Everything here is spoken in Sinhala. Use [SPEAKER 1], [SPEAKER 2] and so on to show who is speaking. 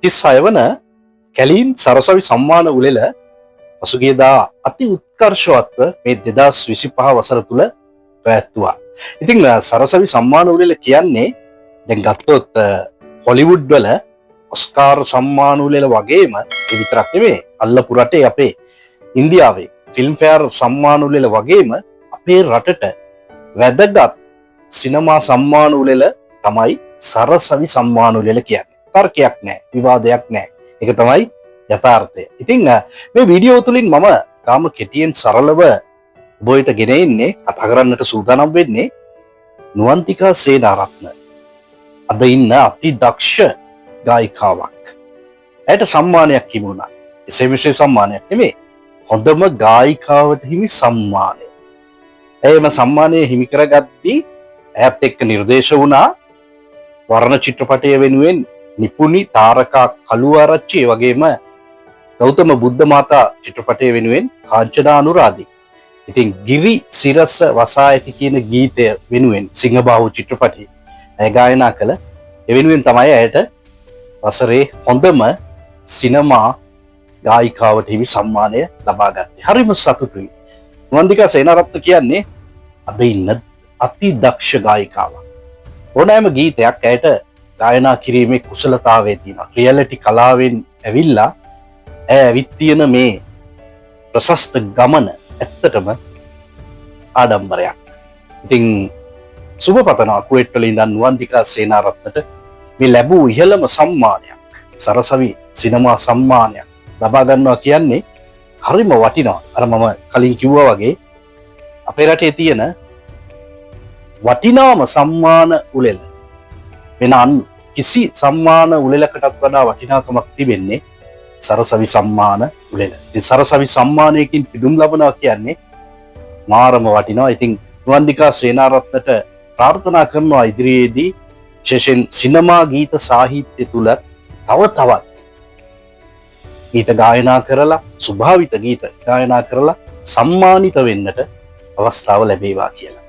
[SPEAKER 1] 36 වන කැලීන් සරසවි සම්මාන උළෙල පසුගියදා අති උත්කර්ෂවත්ව මේ 2025 වසර තුල පැවැත්වුවා. ඉතින් සරසවි සම්මාන උළෙල කියන්නේ දැන් ගත්තොත් හොලිවුඩ් වල ඔස්කාර් සම්මාන උළෙල වගේම ඒ විතරක් නෙමෙයි අල්ලපු රටේ අපේ ඉන්දියාවේ ෆිල්ම්ෆෙයාර් සම්මාන උළෙල වගේම අපේ රටට වැදගත් සිනමා සම්මාන උළෙල තමයි සරසවි සම්මාන උළෙල කියන්නේ. තර්කයක් නැහැ, විවාදයක් නැහැ. ඒක තමයි යථාර්ථය. ඉතින් මේ වීඩියෝ තුලින් මම තාම කෙටියෙන් සරලව ඔබට ගෙන ඉන්නේ කතා කරන්නට සූදානම් වෙන්නේ නුවන්තිකා සේනාරත්න. අද ඉන්න අති දක්ෂ ගායිකාවක්. ඇයට සම්මානයක් හිමුණා. එසේ මෙසේ සම්මානයක් නෙමෙයි. හොඳම ගායිකාවට හිමි සම්මානය. එයම සම්මානය හිමි කරගත්තී ඇයත් එක්ක නිර්දේශ වුණා වර්ණ චිත්‍රපටය වෙනුවෙන් නිපුණි තාරකා කළුආරච්චි වගේම ගෞතම බුද්ධ මාතා චිත්‍රපටය වෙනුවෙන් කාංචනා අනුරාධි. ඉතින් ගිරි සිරස වසා ඇති කියන ගීතය වෙනුවෙන් සිංහබාහු චිත්‍රපටයේ ඇය ගායනා කළ ඒ වෙනුවෙන් තමයි ඇයට වසරේ හොඳම සිනමා ගායිකාවට හිමි සම්මානය ලබා ගත්තේ. හරිම සතුටුයි. නුවන්තිකා සේනාරත්න කියන්නේ අද ඉන්න අති දක්ෂ ගායිකාවක්. ඕනෑම ගීතයක් ඇයට ගායනා කිරීමේ කුසලතාවය තියෙනවා. රියැලිටි කලාවෙන් ඇවිල්ලා ඇය ඇවිත් තියෙන මේ ප්‍රශස්ත ගමන ඇත්තටම ආඩම්බරයක්. ඉතින් සුබ පතනවා කුවේට් වල ඉඳන් නුවන්තිකා සේනාරත්නට මේ ලැබූ ඉහළම සම්මානයක් සරසවි සිනමා සම්මානයක් ලබා ගන්නවා කියන්නේ හරිම වටිනවා. අර මම කලින් කිව්වා වගේ අපේ රටේ තියෙන වටිනාම සම්මාන උළෙල වෙන කිසි සම්මාන උළෙලකටත් වඩා වටිනාකමක් තිබෙන්නේ සරසවි සම්මාන උළෙල. ඉතින් සරසවි සම්මානයකින් පිදුම් ලබනවා කියන්නේ මාරම වටිනවා. ඉතින් නුවන්තිකා සේනාරත්නට ප්‍රාර්ථනා කරනවා ඉදිරියේදී විශේෂයෙන් සිනමා ගීත සාහිත්‍ය තුල තව තවත් ගීත ගායනා කරලා ස්වභාවිත ගීත ගායනා කරලා සම්මානිත වෙන්නට අවස්ථාව ලැබේවා කියලා.